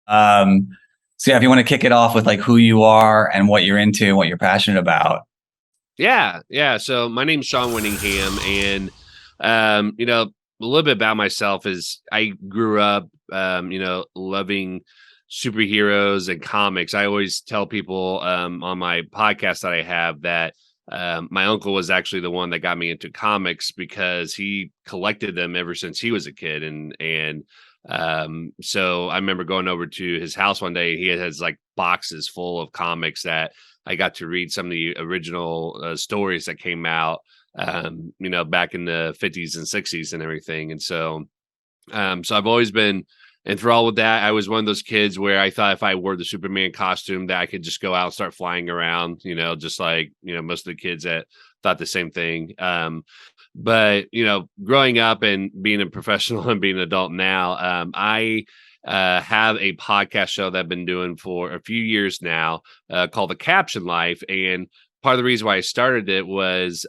So yeah, if you want to kick it off with like who you are and what you're into and what you're passionate about. Yeah. So my name's Sean Winningham, and a little bit about myself is I grew up, loving superheroes and comics. I always tell people on my podcast that I have that my uncle was actually the one that got me into comics because he collected them ever since he was a kid, and so I remember going over to his house one day. He has like boxes full of comics that I got to read some of the original stories that came out, back in the 50s and 60s and everything. And so I've always been enthralled with that. I was one of those kids where I thought if I wore the Superman costume that I could just go out and start flying around, just like, most of the kids that thought the same thing. But growing up and being a professional and being an adult now, I have a podcast show that I've been doing for a few years now, called The Captioned Life. And part of the reason why I started it was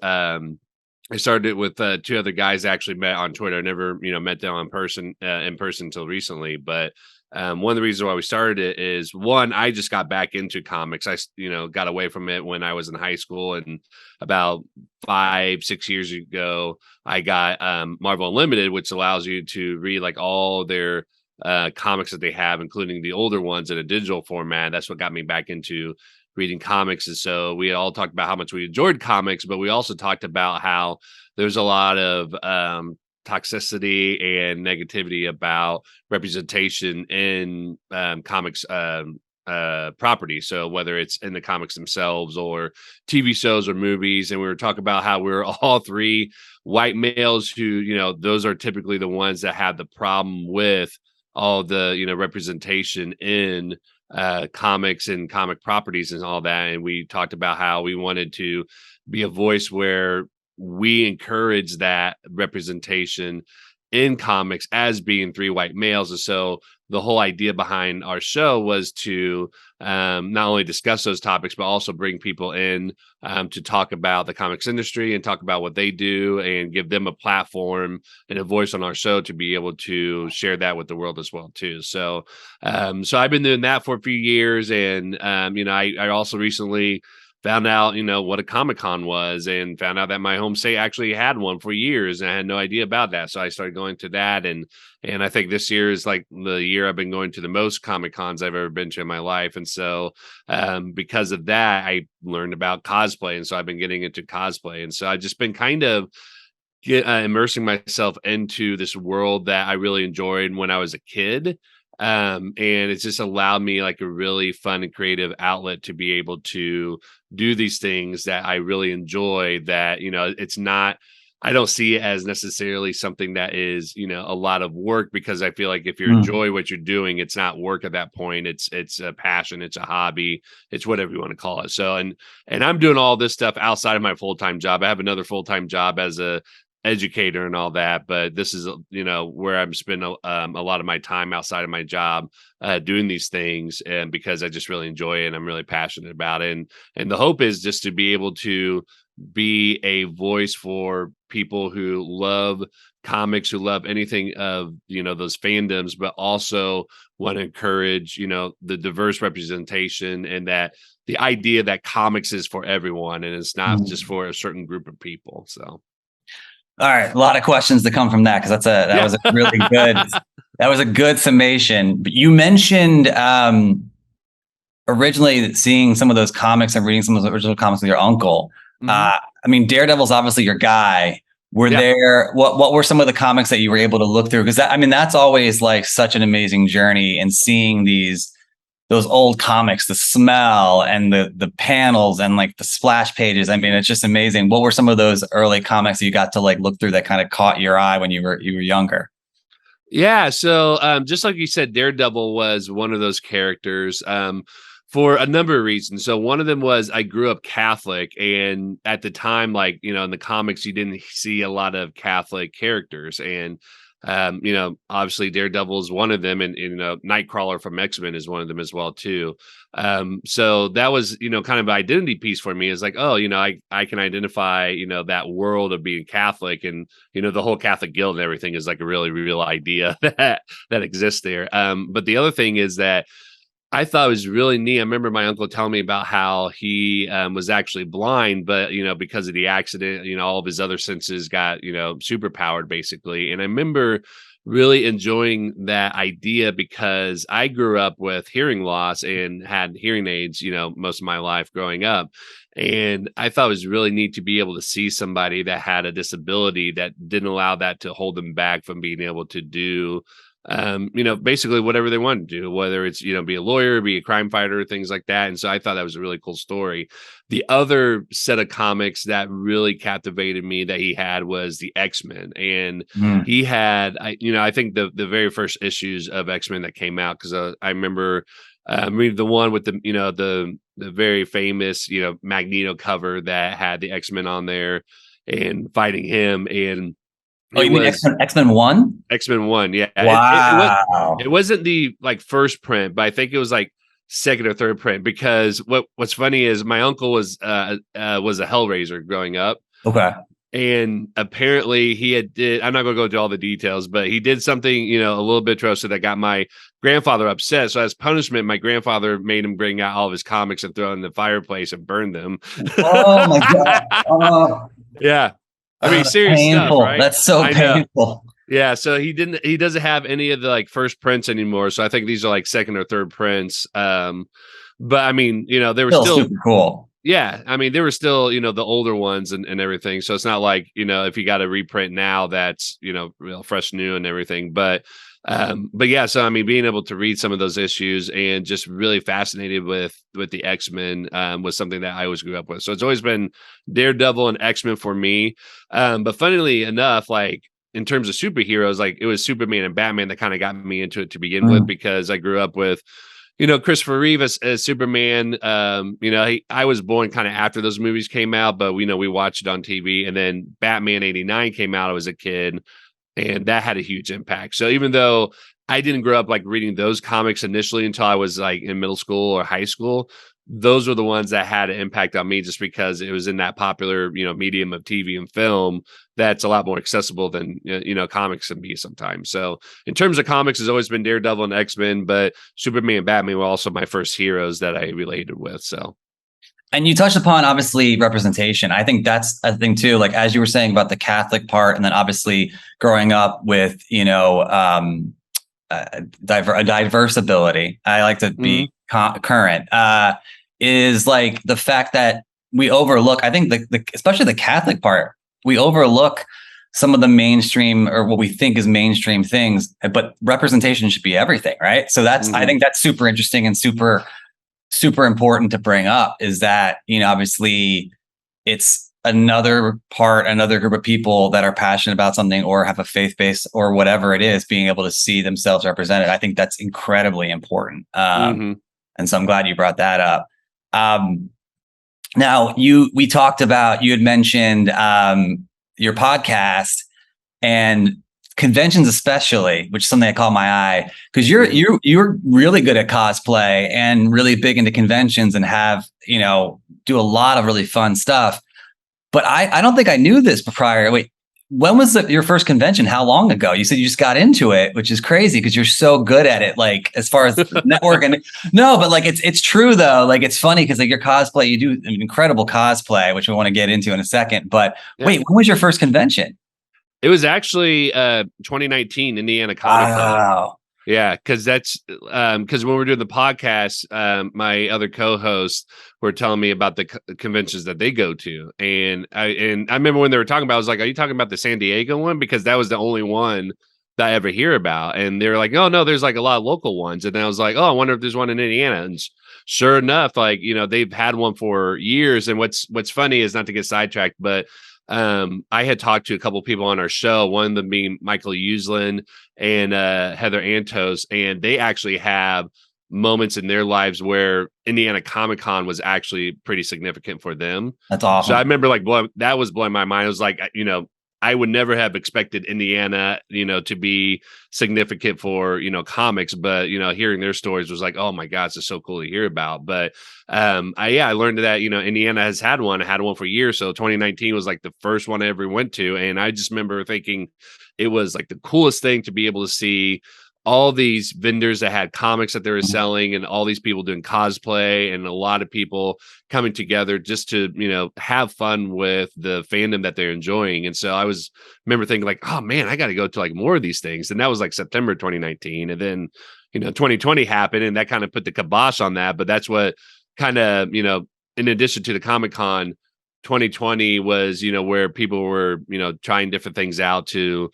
I started it with two other guys I actually met on Twitter. I never, met them in person until recently. But one of the reasons why we started it is one, I just got back into comics. Got away from it when I was in high school, and about 5-6 years ago, I got Marvel Unlimited, which allows you to read like all their comics that they have, including the older ones in a digital format. That's what got me back into reading comics. And so we all talked about how much we enjoyed comics, but we also talked about how there's a lot of toxicity and negativity about representation in comics property. So whether it's in the comics themselves or TV shows or movies. And we were talking about how we're all three white males who, those are typically the ones that have the problem with all the, representation in comics and comic properties and all that. And we talked about how we wanted to be a voice where we encourage that representation in comics as being three white males. And so the whole idea behind our show was to not only discuss those topics, but also bring people in to talk about the comics industry and talk about what they do and give them a platform and a voice on our show to be able to share that with the world as well too. So I've been doing that for a few years, and I also recently found out, what a Comic-Con was, and found out that my home state actually had one for years, and I had no idea about that. So I started going to that, and I think this year is like the year I've been going to the most Comic-Cons I've ever been to in my life. And so because of that, I learned about cosplay, and so I've been getting into cosplay. And so I've just been kind of immersing myself into this world that I really enjoyed when I was a kid. And it's just allowed me like a really fun and creative outlet to be able to do these things that I really enjoy. That, it's not, I don't see it as necessarily something that is, a lot of work, because I feel like if you enjoy what you're doing, it's not work at that point. It's a passion, it's a hobby, it's whatever you want to call it. So, and I'm doing all this stuff outside of my full-time job. I have another full-time job as a educator and all that, but this is where I'm spending a lot of my time outside of my job doing these things, and because I just really enjoy it and I'm really passionate about it. And the hope is just to be able to be a voice for people who love comics, who love anything of those fandoms, but also want to encourage the diverse representation, and that the idea that comics is for everyone and it's not just for a certain group of people. So All right, a lot of questions to come from that, because that was a really good that was a good summation. But you mentioned originally seeing some of those comics and reading some of those original comics with your uncle. I mean, Daredevil's obviously your guy. Were there what were some of the comics that you were able to look through? Because that's always like such an amazing journey, and seeing those old comics, the smell and the panels and like the splash pages. I mean, it's just amazing. What were some of those early comics that you got to like look through that kind of caught your eye when you were younger? Yeah. So just like you said, Daredevil was one of those characters for a number of reasons. So one of them was I grew up Catholic, and at the time, like, in the comics, you didn't see a lot of Catholic characters. And Obviously Daredevil is one of them, and Nightcrawler from X-Men is one of them as well too. So that was, kind of an identity piece for me, is like, oh, I can identify, that world of being Catholic, and, the whole Catholic guild and everything is like a really real idea that exists there. But the other thing is that I thought it was really neat. I remember my uncle telling me about how he was actually blind, but because of the accident, all of his other senses got superpowered basically. And I remember really enjoying that idea because I grew up with hearing loss and had hearing aids, most of my life growing up. And I thought it was really neat to be able to see somebody that had a disability that didn't allow that to hold them back from being able to do basically whatever they want to do, whether it's, be a lawyer, be a crime fighter, things like that. And so I thought that was a really cool story. The other set of comics that really captivated me that he had was the X-Men. And he had, I think the very first issues of X-Men that came out, because I remember reading the one with the very famous, Magneto cover that had the X-Men on there and fighting him. And oh, you mean X-Men 1? X-Men 1, yeah. Wow. It wasn't the first print, but I think it was like second or third print, because what's funny is my uncle was a Hellraiser growing up. Okay. And apparently I'm not going to go into all the details, but he did something, a little bit atrocious that got my grandfather upset. So as punishment, my grandfather made him bring out all of his comics and throw them in the fireplace and burn them. Oh my God. Oh. Yeah. I mean, serious painful stuff, right? That's so painful. Yeah, so he doesn't have any of the first prints anymore. So I think these are second or third prints. But I mean, they were still super cool. Yeah, I mean, they were still, the older ones and everything. So it's not like, if you got a reprint now, that's, real fresh new and everything. But yeah, so I mean, being able to read some of those issues and just really fascinated with the X-Men was something that I always grew up with. So it's always been Daredevil and X-Men for me. But funnily enough, in terms of superheroes, it was Superman and Batman that kind of got me into it to begin with, because I grew up with Christopher Reeve as Superman. I was born kind of after those movies came out, but we watched it on TV, and then Batman '89 came out. I was a kid, and that had a huge impact. So even though I didn't grow up reading those comics initially until I was in middle school or high school, those were the ones that had an impact on me, just because it was in that popular, medium of TV and film that's a lot more accessible than, comics can be sometimes. So in terms of comics, it's always been Daredevil and X-Men, but Superman and Batman were also my first heroes that I related with. So. And you touched upon, obviously, representation. I think that's a thing too. As you were saying about the Catholic part, and then obviously growing up with, a diverse ability. I like to be current. Is the fact that we overlook, I think especially the Catholic part, we overlook some of the mainstream, or what we think is mainstream things, but representation should be everything, right? So that's, I think that's super interesting and super, super important to bring up, is that, obviously it's another group of people that are passionate about something or have a faith base or whatever it is, being able to see themselves represented. I think that's incredibly important. And so I'm glad you brought that up. Now we talked about, you had mentioned your podcast and conventions, especially, which is something that caught my eye, because you're really good at cosplay and really big into conventions and have, do a lot of really fun stuff. But I don't think I knew this prior. Wait, when was your first convention? How long ago? You said you just got into it, which is crazy because you're so good at it. As far as networking, no, but it's true though. It's funny because your cosplay, you do an incredible cosplay, which we want to get into in a second. But wait, when was your first convention? It was actually 2019 Indiana Comic Con. Wow. Yeah, because that's because when we're doing the podcast, my other co-hosts were telling me about the conventions that they go to, and I remember when they were talking about, I was like, "Are you talking about the San Diego one?" Because that was the only one that I ever hear about, and they were like, "Oh no, there's a lot of local ones," and then I was like, "Oh, I wonder if there's one in Indiana." And sure enough, they've had one for years. And what's funny is, not to get sidetracked, but I had talked to a couple of people on our show, one of them being Michael Uslan and Heather Antos, and they actually have moments in their lives where Indiana Comic Con was actually pretty significant for them. That's awesome. So I remember that was blowing my mind. I was like, I would never have expected Indiana, to be significant for, comics, but, hearing their stories was like, oh my gosh, it's so cool to hear about. But I learned that, Indiana has had one. I had one for years. So 2019 was like the first one I ever went to. And I just remember thinking it was like the coolest thing to be able to see all these vendors that had comics that they were selling and all these people doing cosplay and a lot of people coming together just to, have fun with the fandom that they're enjoying. And so remember thinking like, oh man, I got to go to like more of these things. And that was like September 2019. And then, 2020 happened and that kind of put the kibosh on that. But that's what kind of, in addition to the Comic-Con, 2020 was, where people were, trying different things out to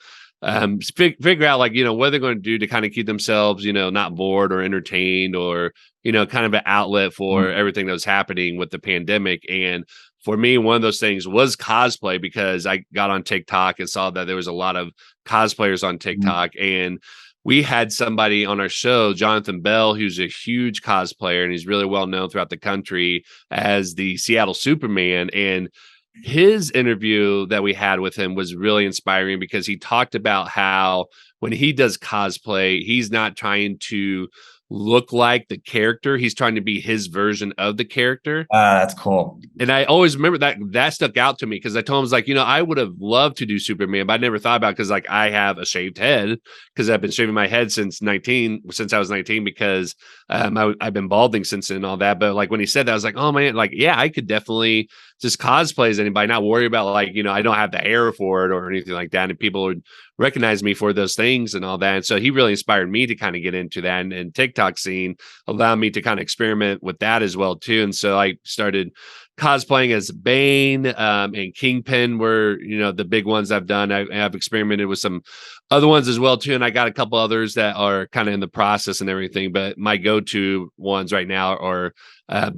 figure out like, what they're going to do to kind of keep themselves, not bored or entertained or, kind of an outlet for everything that was happening with the pandemic. And for me, one of those things was cosplay because I got on TikTok and saw that there was a lot of cosplayers on TikTok and we had somebody on our show, Jonathan Bell, who's a huge cosplayer and he's really well known throughout the country as the Seattle Superman. And his interview that we had with him was really inspiring because he talked about how when he does cosplay, he's not trying to look like the character. He's trying to be his version of the character. That's cool. And I always remember that stuck out to me because I told him, I was like, I would have loved to do Superman, but I never thought about it because like I have a shaved head because I've been shaving my head since I was 19 because I've been balding since and all that. But like when he said that, I was like, oh man, like, yeah, I could definitely just cosplay as anybody, not worry about like, I don't have the hair for it or anything like that. And people would recognize me for those things and all that. And so he really inspired me to kind of get into that and TikTok scene allowed me to kind of experiment with that as well too. And so I started cosplaying as Bane and Kingpin were, the big ones I've done. I've experimented with some other ones as well too. And I got a couple others that are kind of in the process and everything, but my go-to ones right now are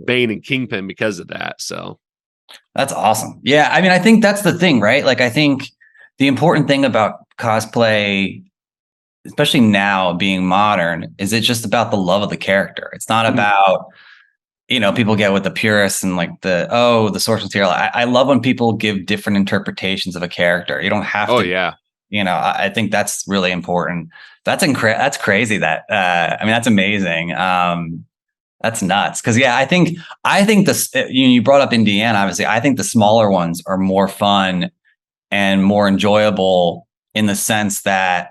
Bane and Kingpin because of that. So that's awesome. Yeah. I mean, I think that's the thing, right? Like, I think the important thing about cosplay, especially now being modern, is it's just about the love of the character. It's not about, people get with the purists and like the source material. I love when people give different interpretations of a character. You don't have to. Oh, yeah. I think that's really important. That's crazy. That's amazing. That's nuts. Cause yeah, I think this, you brought up Indiana, obviously. I think the smaller ones are more fun and more enjoyable in the sense that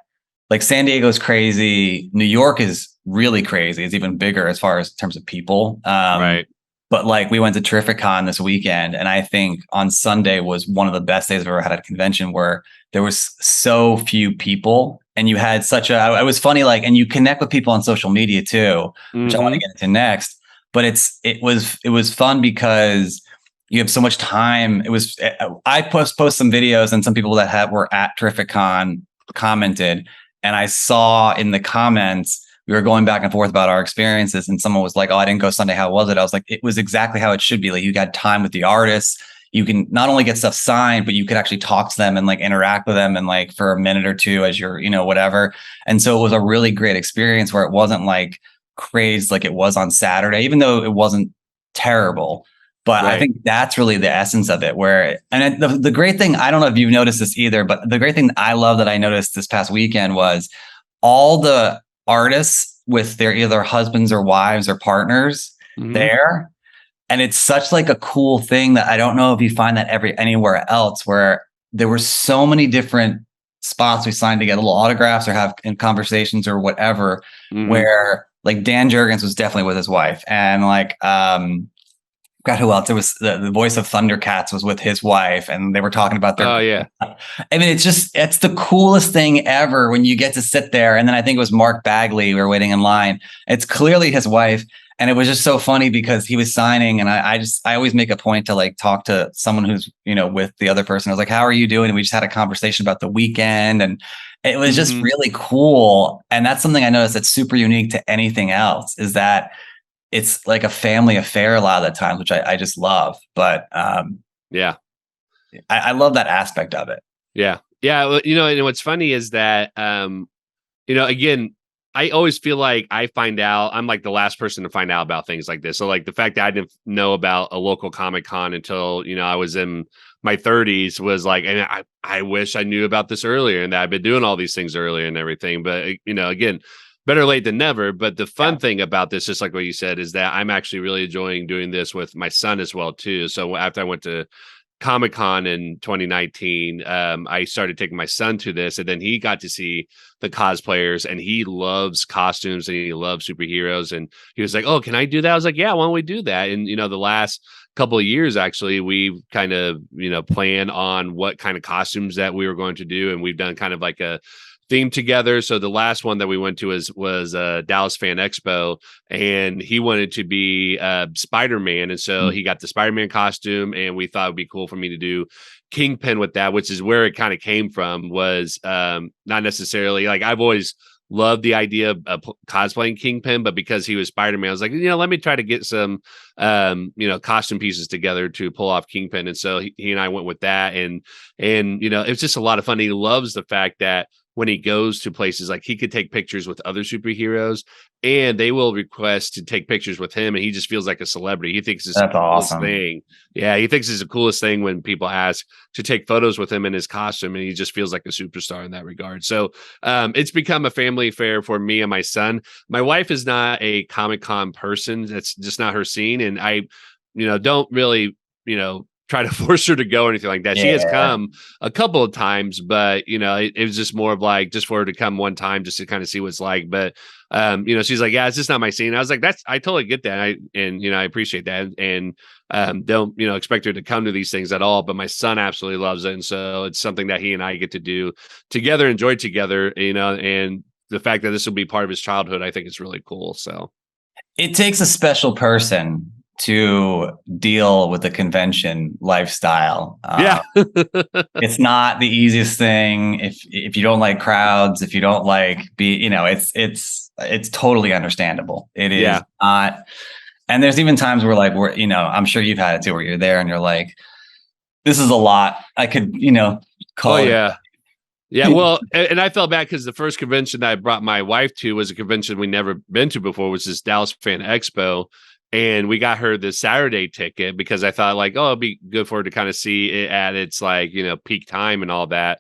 like San Diego's crazy. New York is really crazy. It's even bigger as far as in terms of people. Right. But like we went to Terrificon this weekend and I think on Sunday was one of the best days I've ever had at a convention where there was so few people and you had it was funny, like, and you connect with people on social media too, which I want to get into next, but it was fun because you have so much time. I post some videos and some people that were at Terrificon commented and I saw in the comments, we were going back and forth about our experiences and someone was like, oh, I didn't go Sunday. How was it? I was like, it was exactly how it should be. Like you got time with the artists. You can not only get stuff signed, but you could actually talk to them and like interact with them and like for a minute or two as you're, whatever. And so it was a really great experience where it wasn't like crazed like it was on Saturday, even though it wasn't terrible. But right. I think that's really the essence of it the great thing, I don't know if you've noticed this either, but the great thing I love that I noticed this past weekend was all the artists with their either husbands or wives or partners there. And it's such like a cool thing that I don't know if you find that anywhere else where there were so many different spots we signed to get little autographs or have in conversations or whatever, where like Dan Jurgens was definitely with his wife and like, God, who else? It was the voice of Thundercats was with his wife and they were talking about their. Oh yeah. I mean, it's the coolest thing ever when you get to sit there. And then I think it was Mark Bagley. We were waiting in line. It's clearly his wife. And it was just so funny because he was signing and I always make a point to like talk to someone who's, with the other person. I was like, how are you doing? And we just had a conversation about the weekend and it was just really cool. And that's something I noticed that's super unique to anything else is that it's like a family affair a lot of the times, which I just love. But yeah, I love that aspect of it. Yeah. Yeah. Well, and what's funny is that, again, I always feel like I'm like the last person to find out about things like this. So like the fact that I didn't know about a local Comic-Con until, I was in my 30s was like, and I wish I knew about this earlier and that I've been doing all these things earlier and everything. But, again, better late than never. But the fun thing about this, just like what you said, is that I'm actually really enjoying doing this with my son as well, too. So after I went to Comic-Con in 2019, I started taking my son to this, and then he got to see the cosplayers, and he loves costumes and he loves superheroes. And he was like, "Oh, can I do that?" I was like, "Yeah, why don't we do that?" And the last couple of years, actually, we kind of plan on what kind of costumes that we were going to do, and we've done kind of like a theme together. So the last one that we went to was Dallas Fan Expo, and he wanted to be Spider-Man, and so he got the Spider-Man costume, and we thought it'd be cool for me to do Kingpin with that, which is where it kind of came from. Was not necessarily like I've always loved the idea of cosplaying Kingpin, but because he was Spider-Man, I was like, let me try to get some costume pieces together to pull off Kingpin. And so he and I went with that, and it's just a lot of fun. He loves the fact that when he goes to places, like he could take pictures with other superheroes and they will request to take pictures with him. And he just feels like a celebrity. He thinks it's That's the coolest awesome. thing. Yeah. He thinks it's the coolest thing when people ask to take photos with him in his costume, and he just feels like a superstar in that regard. So it's become a family affair for me and my son. My wife is not a Comic-Con person. That's just not her scene. And I, don't really, try to force her to go or anything like that. She has come a couple of times, but it was just more of like just for her to come one time just to kind of see what it's like. But she's like, yeah, it's just not my scene. I was like, I totally get that. I appreciate that. And don't expect her to come to these things at all. But my son absolutely loves it. And so it's something that he and I get to do together, enjoy together, and the fact that this will be part of his childhood, I think it's really cool. So it takes a special person to deal with the convention lifestyle. Yeah. It's not the easiest thing if you don't like crowds, if you don't like it's totally understandable. It is not. And there's even times where like I'm sure you've had it too, where you're there and you're like, this is a lot. I could, call it. Yeah. Yeah, well, and I felt bad because the first convention that I brought my wife to was a convention we never been to before, which is Dallas Fan Expo. And we got her the Saturday ticket because I thought like, oh, it'd be good for her to kind of see it at its like, peak time and all that.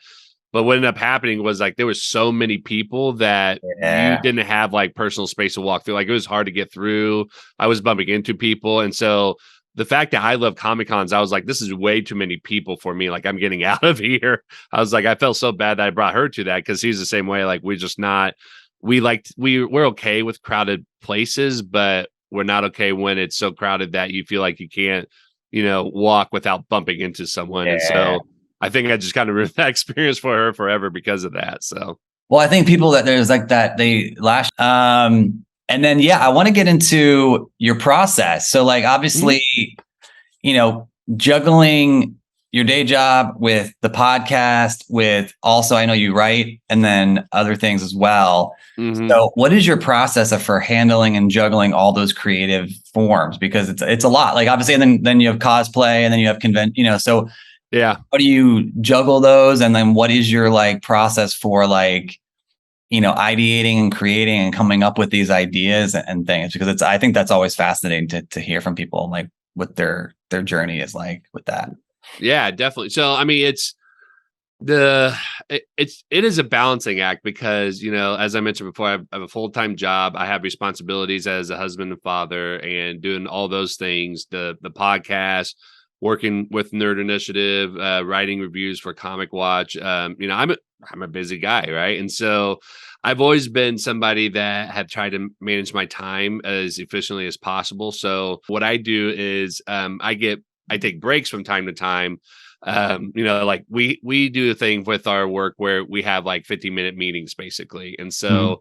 But what ended up happening was like there was so many people that you didn't have like personal space to walk through. Like it was hard to get through. I was bumping into people. And so the fact that I love Comic-Cons, I was like, this is way too many people for me. Like I'm getting out of here. I was like, I felt so bad that I brought her to that because he's the same way. Like we're just not, we're okay with crowded places, but we're not okay when it's so crowded that you feel like you can't, walk without bumping into someone. And so I think I just kind of ruined that experience for her forever because of that. So, well, I think people that there's like that they lash. And then, I want to get into your process. So like, obviously, juggling your day job with the podcast, with also, I know you write and then other things as well. Mm-hmm. So what is your process for handling and juggling all those creative forms? Because it's a lot. Like obviously, and then you have cosplay and then you have so how do you juggle those? And then what is your like process for like, ideating and creating and coming up with these ideas and things? Because I think that's always fascinating to hear from people, like what their journey is like with that. Yeah, definitely. So, I mean, it is a balancing act because, as I mentioned before, I have a full-time job. I have responsibilities as a husband and father and doing all those things, the podcast, working with NerdInitiative, writing reviews for Comic Watch. I'm a busy guy, right? And so I've always been somebody that have tried to manage my time as efficiently as possible. So what I do is I take breaks from time to time. Like we do a thing with our work where we have like 50-minute meetings basically. And so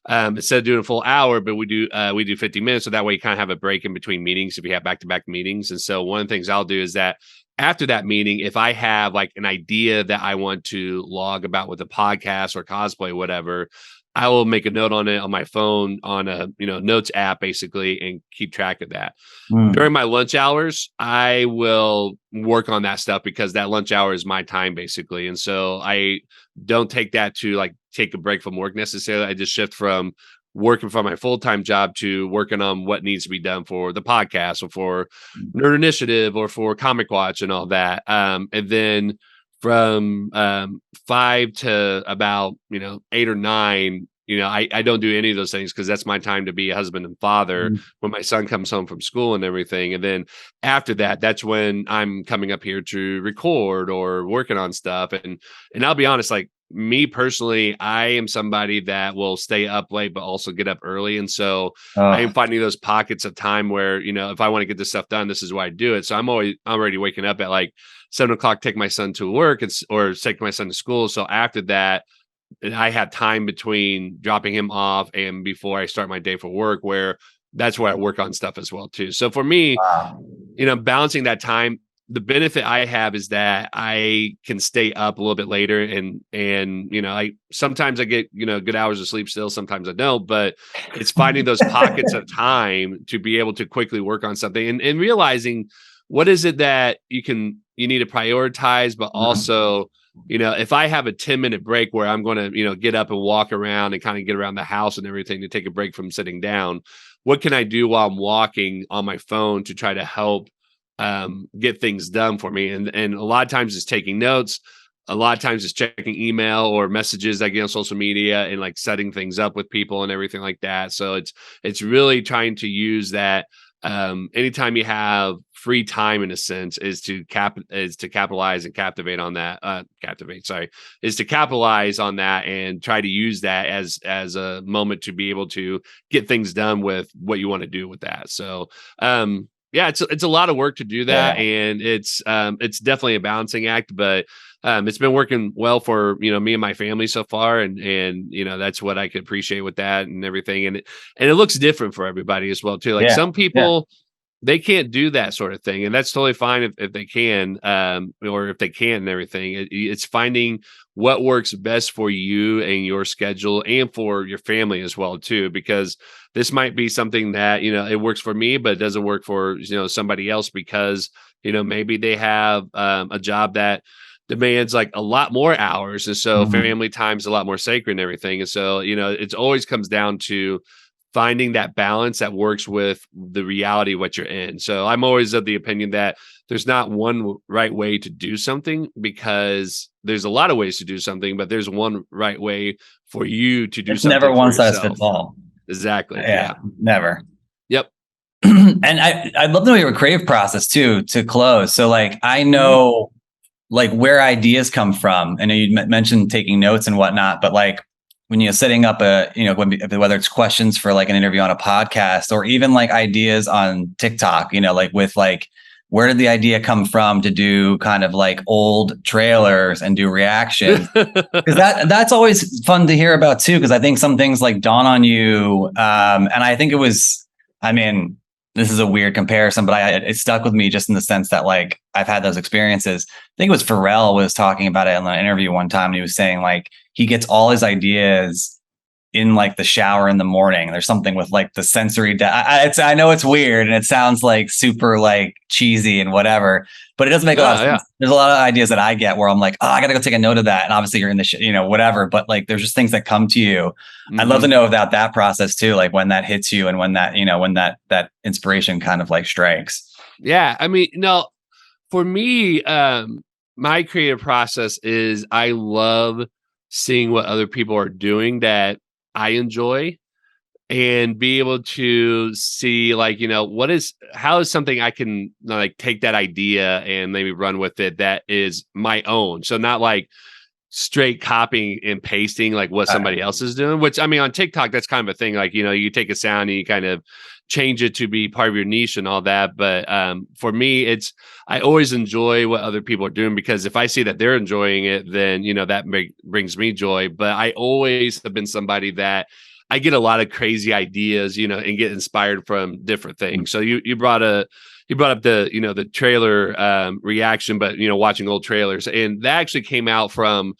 instead of doing a full hour, but we do 50 minutes. So that way you kind of have a break in between meetings if you have back-to-back meetings. And so one of the things I'll do is that after that meeting, if I have like an idea that I want to log about with a podcast or cosplay, whatever, I will make a note on it on my phone on a notes app basically and keep track of that. During my lunch hours, I will work on that stuff because that lunch hour is my time basically. And so I don't take that to like take a break from work necessarily. I just shift from working from my full-time job to working on what needs to be done for the podcast or for Nerd Initiative or for Comic Watch and all that. And then from 5 to about 8 or 9, I don't do any of those things because that's my time to be a husband and father when my son comes home from school and everything. And then after that, that's when I'm coming up here to record or working on stuff. And I'll be honest, like me personally, I am somebody that will stay up late but also get up early. And so I am finding those pockets of time where, if I want to get this stuff done, this is why I do it. So I'm already waking up at like 7 o'clock, take my son to work or take my son to school. So after that, I have time between dropping him off and before I start my day for work, where that's where I work on stuff as well too. So for me, balancing that time, the benefit I have is that I can stay up a little bit later and I sometimes I get, good hours of sleep still, sometimes I don't, but it's finding those pockets of time to be able to quickly work on something and realizing what is it that you need to prioritize, but also, if I have a 10-minute break where I'm going to, get up and walk around and kind of get around the house and everything to take a break from sitting down, what can I do while I'm walking on my phone to try to help get things done for me? And a lot of times it's taking notes. A lot of times it's checking email or messages I get on social media and like setting things up with people and everything like that. So it's really trying to use that. Anytime you have free time, in a sense, is to capitalize and captivate on that. Is to capitalize on that and try to use that as a moment to be able to get things done with what you want to do with that. So, it's a lot of work to do that, and it's definitely a balancing act, but it's been working well for me and my family so far, and that's what I could appreciate with that and everything, and it looks different for everybody as well too. Like some people, they can't do that sort of thing, and that's totally fine if they can, or if they can and everything. It's finding what works best for you and your schedule and for your family as well too, because this might be something that it works for me, but it doesn't work for somebody else because maybe they have a job that demands like a lot more hours, and so family time's a lot more sacred and everything. And so it always comes down to finding that balance that works with the reality of what you're in. So I'm always of the opinion that there's not one right way to do something, because there's a lot of ways to do something, but there's one right way for you to do something. Never one size fits all. Exactly. Yeah. Never. Yep. And I'd love to know your creative process too, to close. So like, I know like where ideas come from. I know you mentioned taking notes and whatnot, but like when you're setting up whether it's questions for like an interview on a podcast or even like ideas on TikTok, like with like, where did the idea come from to do kind of like old trailers and do reactions? Because that's always fun to hear about too. Because I think some things like dawn on you. And I think this is a weird comparison, but it stuck with me just in the sense that like I've had those experiences. I think it was Pharrell was talking about it in an interview one time. And he was saying like he gets all his ideas in like the shower in the morning. There's something with like the sensory. I know it's weird and it sounds like super like cheesy and whatever, but it doesn't make a lot of sense. There's a lot of ideas that I get where I'm like, oh, I got to go take a note of that. And obviously you're in the whatever, but like there's just things that come to you. I'd love to know about that process too, like when that hits you and when that when that inspiration kind of like strikes. Yeah, for me, my creative process is I love seeing what other people are doing that I enjoy, and be able to see like, how is something I can like take that idea and maybe run with it that is my own. So not like straight copying and pasting like what somebody else is doing, which on TikTok, that's kind of a thing. Like, you take a sound and you kind of change it to be part of your niche and all that. But for me, I always enjoy what other people are doing, because if I see that they're enjoying it, then, that brings me joy. But I always have been somebody that I get a lot of crazy ideas, and get inspired from different things. So you brought up the, the trailer reaction, but, watching old trailers, and that actually came out from,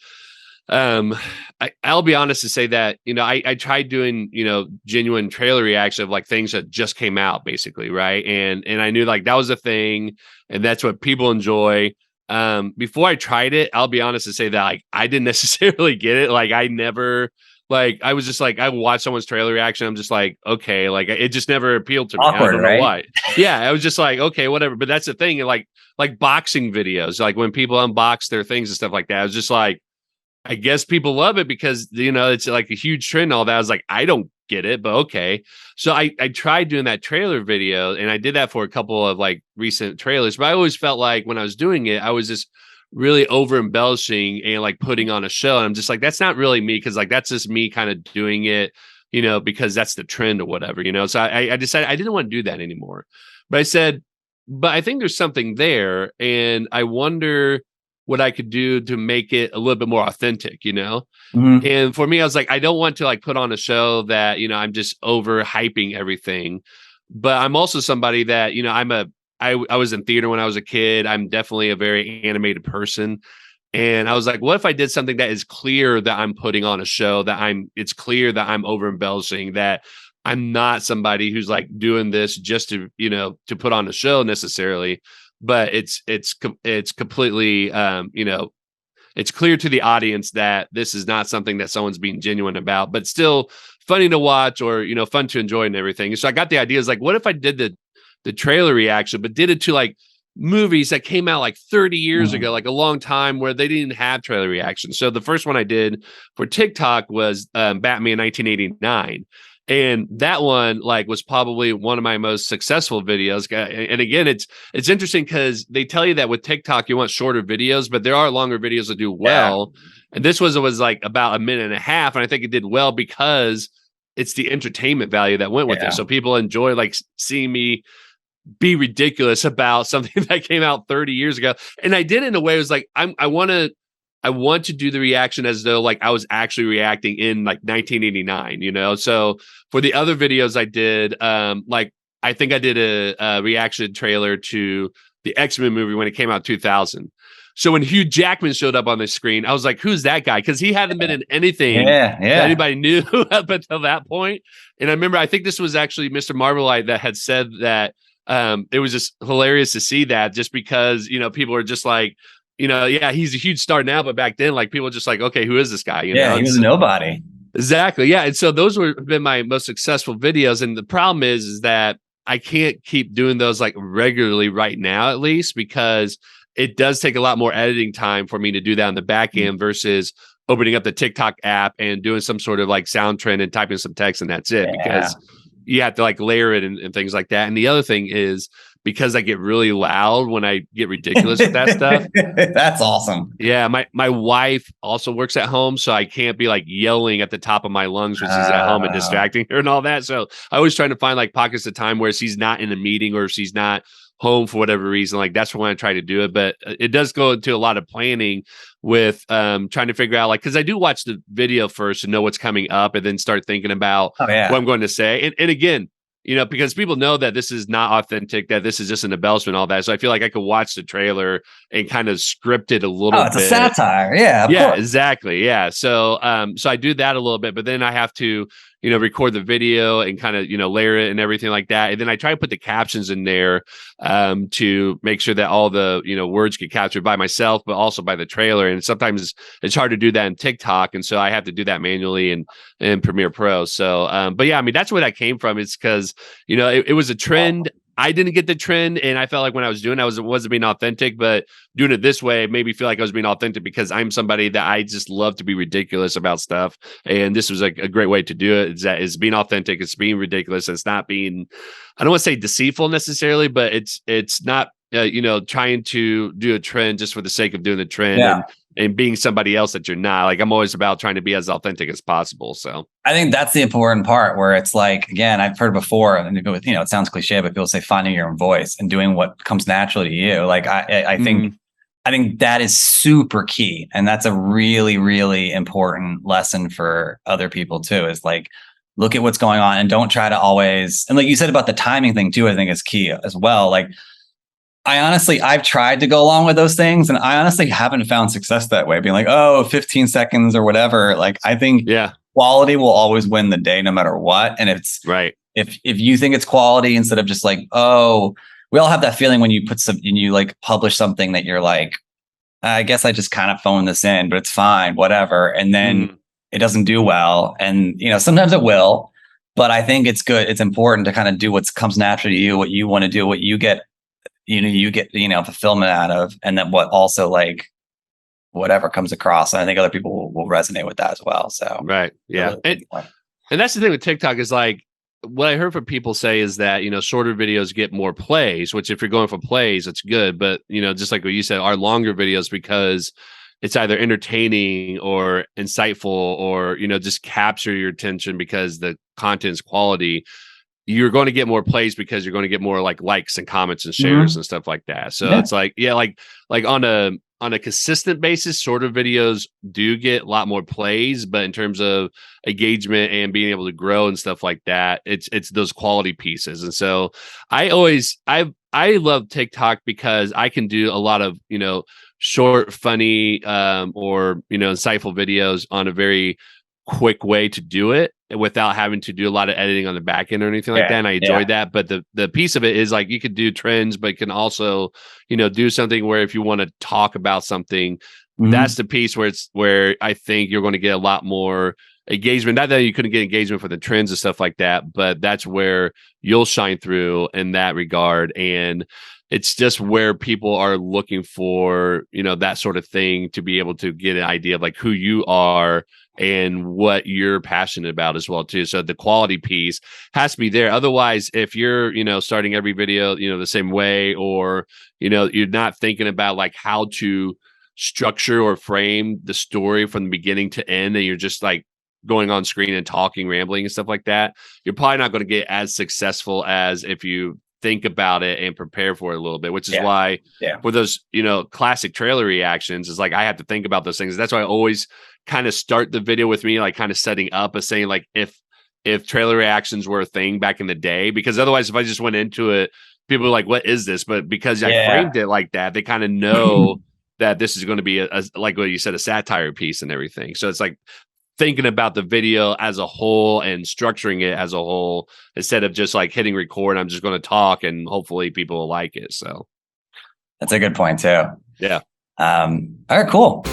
I'll be honest to say that, I tried doing, genuine trailer reaction of like things that just came out basically. Right. And I knew like that was a thing and that's what people enjoy. Before I tried it, I'll be honest to say that like, I didn't necessarily get it. Like I never Like, I was just like, I watched someone's trailer reaction. I'm just like, okay, like it just never appealed to me. Awkward, I don't know right? why. Yeah, I was just like, okay, whatever. But that's the thing, like boxing videos, like when people unbox their things and stuff like that. I was just like, I guess people love it because it's like a huge trend and all that. I was like, I don't get it, but okay. So I tried doing that trailer video, and I did that for a couple of like recent trailers. But I always felt like when I was doing it, I was just really over embellishing and like putting on a show. And I'm just like, that's not really me, because like that's just me kind of doing it, because that's the trend or whatever, So I decided I didn't want to do that anymore. But I said, but I think there's something there, and I wonder what I could do to make it a little bit more authentic, Mm-hmm. And for me, I was like, I don't want to like put on a show that, I'm just over hyping everything. But I'm also somebody that, I was in theater when I was a kid. I'm definitely a very animated person. And I was like, what if I did something that is clear that I'm putting on a show, it's clear that I'm over embellishing, that I'm not somebody who's like doing this just to, to put on a show necessarily, but it's completely, it's clear to the audience that this is not something that someone's being genuine about, but still funny to watch, or, fun to enjoy and everything. So I got the ideas like, what if I did the trailer reaction, but did it to like movies that came out like 30 years ago, like a long time, where they didn't have trailer reactions. So the first one I did for TikTok was Batman 1989. And that one like was probably one of my most successful videos. And again, it's interesting because they tell you that with TikTok, you want shorter videos, but there are longer videos that do well. Yeah. And this was like about a minute and a half. And I think it did well because it's the entertainment value that went with it. So people enjoy like seeing me be ridiculous about something that came out 30 years ago. And I did it in a way, it was like, I want to do the reaction as though like I was actually reacting in like 1989, So for the other videos I did, like I think I did a reaction trailer to the X-Men movie when it came out in 2000. So when Hugh Jackman showed up on the screen, I was like, who's that guy? Because he hadn't been in anything that anybody knew up until that point. And I remember, I think this was actually Mr. Marvelite that had said that it was just hilarious to see that, just because, people are just like, he's a huge star now, but back then, like people were just like, okay, who is this guy? He was a nobody. Exactly. Yeah. And so those have been my most successful videos. And the problem is that I can't keep doing those like regularly right now, at least, because it does take a lot more editing time for me to do that on the back end versus opening up the TikTok app and doing some sort of like sound trend and typing some text, and that's it. Because you have to like layer it and things like that. And the other thing is, because I get really loud when I get ridiculous with that stuff. That's awesome. Yeah. My wife also works at home, so I can't be like yelling at the top of my lungs when she's at home and distracting her and all that. So I always trying to find like pockets of time where she's not in a meeting or she's not home for whatever reason. Like that's when I try to do it. But it does go into a lot of planning with trying to figure out, like, because I do watch the video first and know what's coming up, and then start thinking about what I'm going to say. And again, because people know that this is not authentic, that this is just an embellishment, all that. So I feel like I could watch the trailer and kind of script it a little bit. It's a satire. Yeah. Yeah, course. Exactly. Yeah. So, so I do that a little bit, but then I have to, record the video and kind of, layer it and everything like that. And then I try to put the captions in there to make sure that all the, words get captured by myself, but also by the trailer. And sometimes it's hard to do that in TikTok. And so I have to do that manually in Premiere Pro. So, but yeah, I mean, that's where that came from. It's because, it was a trend. I didn't get the trend, and I felt like when I was doing it, I wasn't being authentic, but doing it this way made me feel like I was being authentic because I'm somebody that I just love to be ridiculous about stuff. And this was like a great way to do it. Is being authentic. It's being ridiculous. It's not being, I don't want to say deceitful necessarily, but it's not, trying to do a trend just for the sake of doing the trend. Yeah. And being somebody else that you're not. Like, I'm always about trying to be as authentic as possible. So I think that's the important part, where it's like, again, I've heard before, and it sounds cliche, but people say finding your own voice and doing what comes naturally to you. Like I think that is super key. And that's a really, really important lesson for other people too, is like, look at what's going on and don't try to always, and like you said about the timing thing too, I think is key as well. Like, I've tried to go along with those things, and I honestly haven't found success that way, being like, 15 seconds or whatever. Like, I think quality will always win the day no matter what. And it's right. If you think it's quality, instead of just like, we all have that feeling when you like publish something that you're like, I guess I just kind of phoned this in, but it's fine, whatever. And then it doesn't do well. And, sometimes it will, but I think it's good. It's important to kind of do what comes naturally to you, what you want to do, what you get, fulfillment out of, and then what also like whatever comes across. And I think other people will resonate with that as well. So, right. Yeah. And that's the thing with TikTok is like, what I heard from people say is that, shorter videos get more plays, which if you're going for plays, it's good. But, just like what you said, our longer videos, because it's either entertaining or insightful or, just capture your attention because the content's quality, you're going to get more plays because you're going to get more like likes and comments and shares and stuff like that. So it's like, like on a consistent basis, shorter videos do get a lot more plays, but in terms of engagement and being able to grow and stuff like that, it's those quality pieces. And so I love TikTok because I can do a lot of, short, funny, or, insightful videos on a very quick way to do it without having to do a lot of editing on the back end or anything like that. And I enjoyed that. But the piece of it is like, you could do trends, but you can also, do something where if you want to talk about something, that's the piece where I think you're going to get a lot more engagement. Not that you couldn't get engagement for the trends and stuff like that, but that's where you'll shine through in that regard. And it's just where people are looking for, that sort of thing to be able to get an idea of like who you are and what you're passionate about as well too. So the quality piece has to be there. Otherwise, if you're, starting every video, the same way, or, you're not thinking about like how to structure or frame the story from the beginning to end, and you're just like going on screen and talking, rambling and stuff like that, you're probably not going to get as successful as if you think about it and prepare for it a little bit, which is why for those, classic trailer reactions is like, I have to think about those things. That's why I always kind of start the video with me, like kind of setting up a saying like, if trailer reactions were a thing back in the day, because otherwise if I just went into it, people are like, what is this? But because I framed it like that, they kind of know that this is going to be a like what you said, a satire piece and everything. So it's like thinking about the video as a whole and structuring it as a whole instead of just like hitting record. I'm just going to talk and hopefully people will like it. So that's a good point too. Yeah. All right, cool.